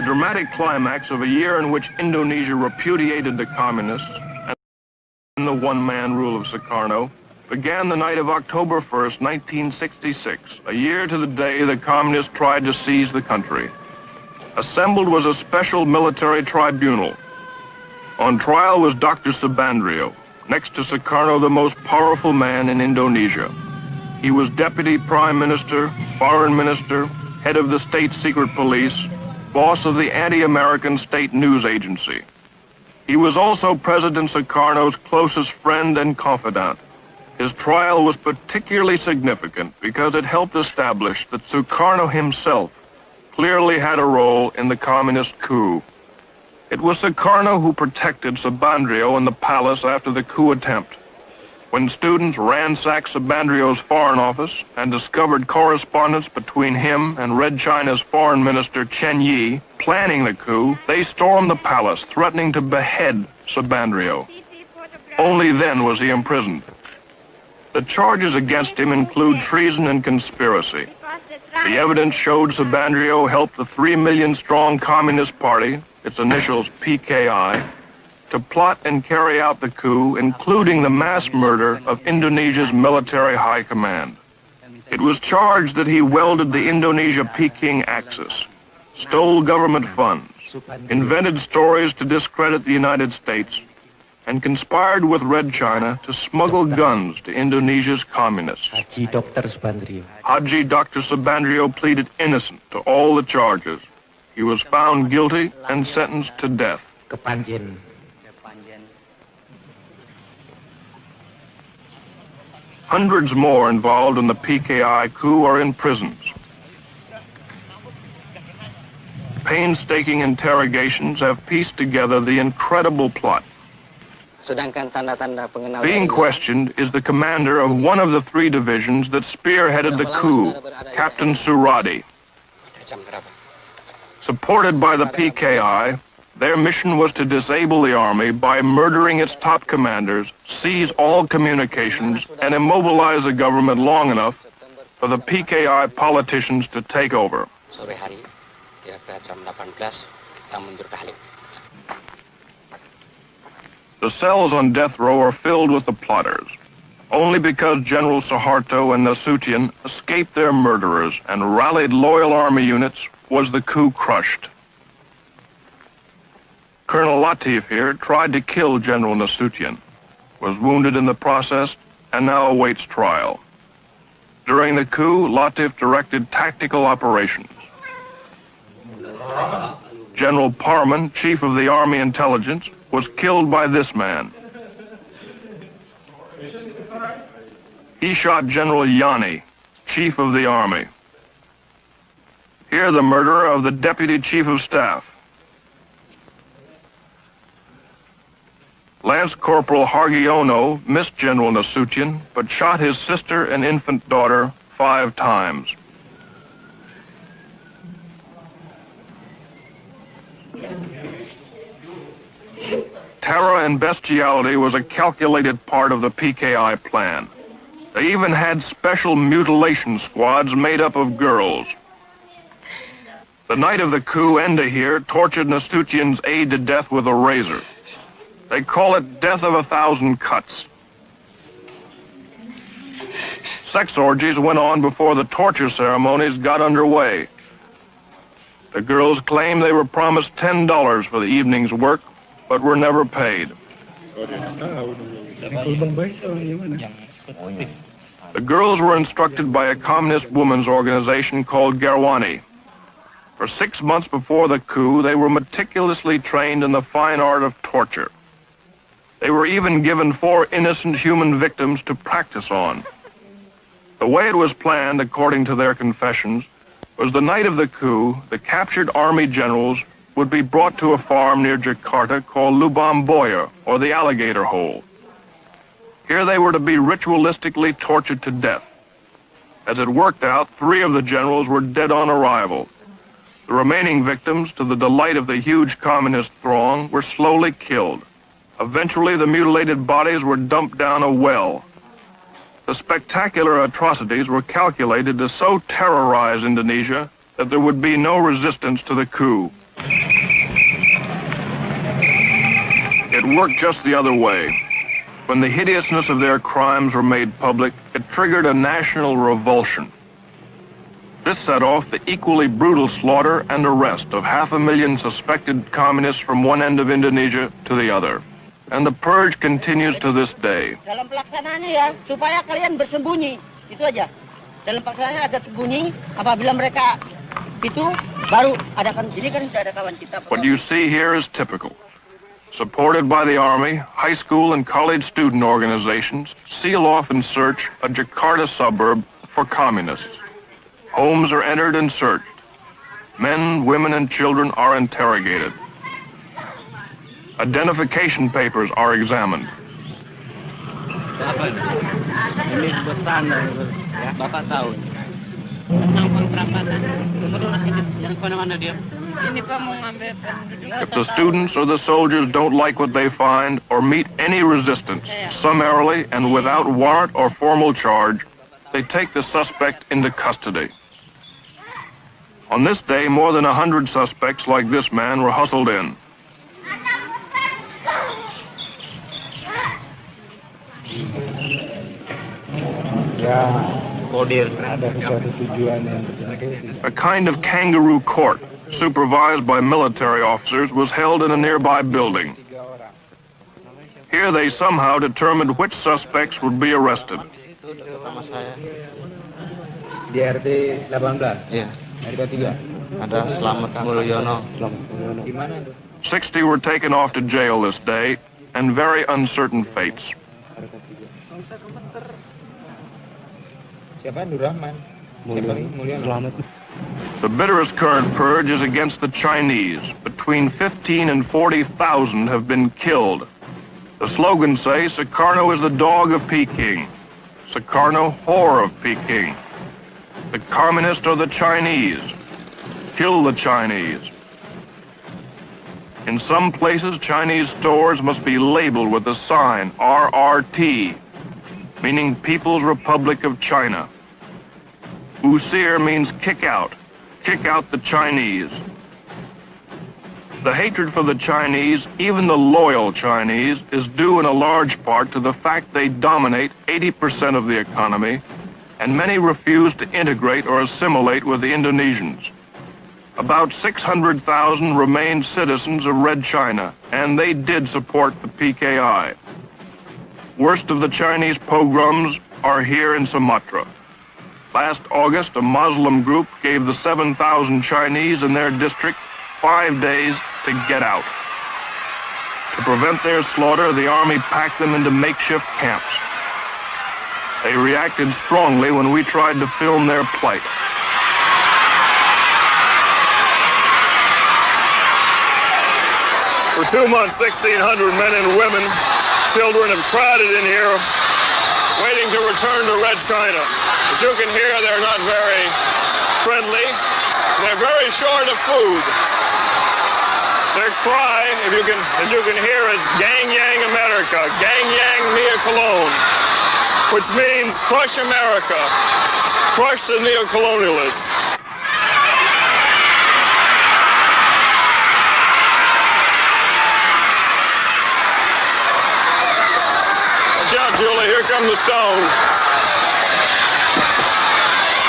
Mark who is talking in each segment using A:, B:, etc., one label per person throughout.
A: dramatic climax of a year in which Indonesia repudiated the communists and the one-man rule of Sukarno began the night of October 1st, 1966, a year to the day the communists tried to seize the country. Assembled was a special military tribunal. On trial was Dr. Subandrio, next to Sukarno the most powerful man in Indonesia. He was Deputy Prime Minister, Foreign Minister, head of the State Secret Police, boss of the anti-American state news agency. He was also President Sukarno's closest friend and confidant. His trial was particularly significant because it helped establish that Sukarno himself clearly had a role in the communist coup. It was Sukarno who protected Subandrio in the palace after the coup attempt. When students ransacked Subandrio's foreign office and discovered correspondence between him and Red China's foreign minister Chen Yi planning the coup, they stormed the palace, threatening to behead Subandrio. Only then was he imprisoned. The charges against him include treason and conspiracy. The evidence showed Subandrio helped the 3 million-strong Communist Party, its initials PKI, to plot and carry out the coup, including the mass murder of Indonesia's military high command. It was charged that he welded the Indonesia-Peking axis, stole government funds, invented stories to discredit the United States, and conspired with Red China to smuggle guns to Indonesia's communists. Haji Dr. Subandrio pleaded innocent to all the charges. He was found guilty and sentenced to death. Hundreds more involved in the PKI coup are in prisons. Painstaking interrogations have pieced together the incredible plot. Being questioned is the commander of one of the 3 divisions that spearheaded the coup, Captain Suradi. Supported by the PKI, their mission was to disable the army by murdering its top commanders, seize all communications, and immobilize the government long enough for the PKI politicians to take over. The cells on death row are filled with the plotters. Only because General Suharto and Nasution escaped their murderers and rallied loyal army units was the coup crushed. Colonel Latif here tried to kill General Nasution, was wounded in the process, and now awaits trial. During the coup, Latif directed tactical operations. General Parman, chief of the Army Intelligence, was killed by this man. He shot General Yani, chief of the army. Here the murderer of the deputy chief of staff. Lance Corporal Hargiono missed General Nasution, but shot his sister and infant daughter 5 times. Terror and bestiality was a calculated part of the PKI plan. They even had special mutilation squads made up of girls. The night of the coup, Enda here tortured Nasution's aide to death with a razor. They call it death of 1,000 cuts. Sex orgies went on before the torture ceremonies got underway. The girls claim they were promised $10 for the evening's work, but were never paid. The girls were instructed by a communist women's organization called Garwani. For 6 months before the coup, they were meticulously trained in the fine art of torture. They were even given 4 innocent human victims to practice on. The way it was planned, according to their confessions, was the night of the coup, the captured army generals would be brought to a farm near Jakarta called Lubang Buaya, or the Alligator Hole. Here they were to be ritualistically tortured to death. As it worked out, 3 of the generals were dead on arrival. The remaining victims, to the delight of the huge communist throng, were slowly killed. Eventually, the mutilated bodies were dumped down a well. The spectacular atrocities were calculated to so terrorize Indonesia that there would be no resistance to the coup. It worked just the other way. When the hideousness of their crimes were made public, it triggered a national revulsion. This set off the equally brutal slaughter and arrest of 500,000 suspected communists from one end of Indonesia to the other. And the purge continues to this day.
B: Dalam pelaksanaannya ya, supaya kalian bersembunyi. Itu aja. Dalam pelaksanaannya agak sembunyi, apabila mereka itu baru adakan, ini kan sudah ada kawan kita.
A: What you see here is typical. Supported by the Army, high school and college student organizations seal off and search a Jakarta suburb for communists. Homes are entered and searched. Men, women, and children are interrogated. Identification papers are examined.
B: Ini buat tanda, Bapak Tahun. Tentang kontrakan, yang mana dia? Ini Pak mau ngambil.
A: If the students or the soldiers don't like what they find or meet any resistance, summarily and without warrant or formal charge, they take the suspect into custody. On this day, more than 100 suspects like this man were hustled in. A kind of kangaroo court, supervised by military officers, was held in a nearby building. Here they somehow determined which suspects would be arrested.
C: Di RT 18. Iya. RT 3. Ada Selamat Mulyono.
A: 60 were taken off to jail this day, and very uncertain fates.
C: Siapa? Nurrahman. Mulyono.
A: The bitterest current purge is against the Chinese. Between 15 and 40,000 have been killed. The slogans say, Sukarno is the dog of Peking. Sukarno, whore of Peking. The communists are the Chinese. Kill the Chinese. In some places, Chinese stores must be labeled with the sign RRT, meaning People's Republic of China. Usir means kick out the Chinese. The hatred for the Chinese, even the loyal Chinese, is due in a large part to the fact they dominate 80% of the economy, and many refuse to integrate or assimilate with the Indonesians. About 600,000 remained citizens of Red China, and they did support the PKI. Worst of the Chinese pogroms are here in Sumatra. Last August, a Muslim group gave the 7,000 Chinese in their district 5 days to get out. To prevent their slaughter, the army packed them into makeshift camps. They reacted strongly when we tried to film their plight. For 2 months, 1,600 men and women, children have crowded in here, waiting to return to Red China. As you can hear, they're not very friendly. They're very short of food. Their cry, as you can hear, is Gang Yang America, Gang Yang Mia Cologne, which means crush America, crush the neocolonialists. Watch out, Julie, here come the stones.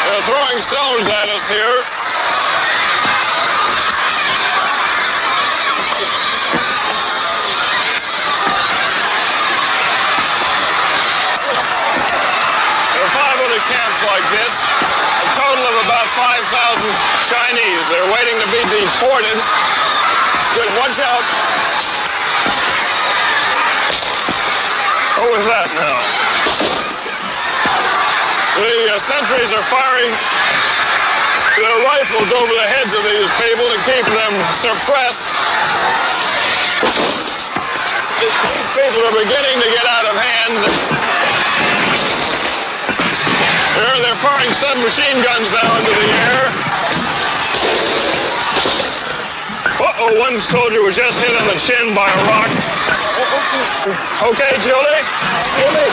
A: They're throwing stones at us here. Camps like this, a total of about 5,000 Chinese. They're waiting to be deported. Good, watch out. What was that now? The sentries are firing their rifles over the heads of these people to keep them suppressed. These people are beginning to get out of hand. They're firing submachine guns now into the air. Uh-oh, one soldier was just hit on the chin by a rock. Okay, Julie? Julie?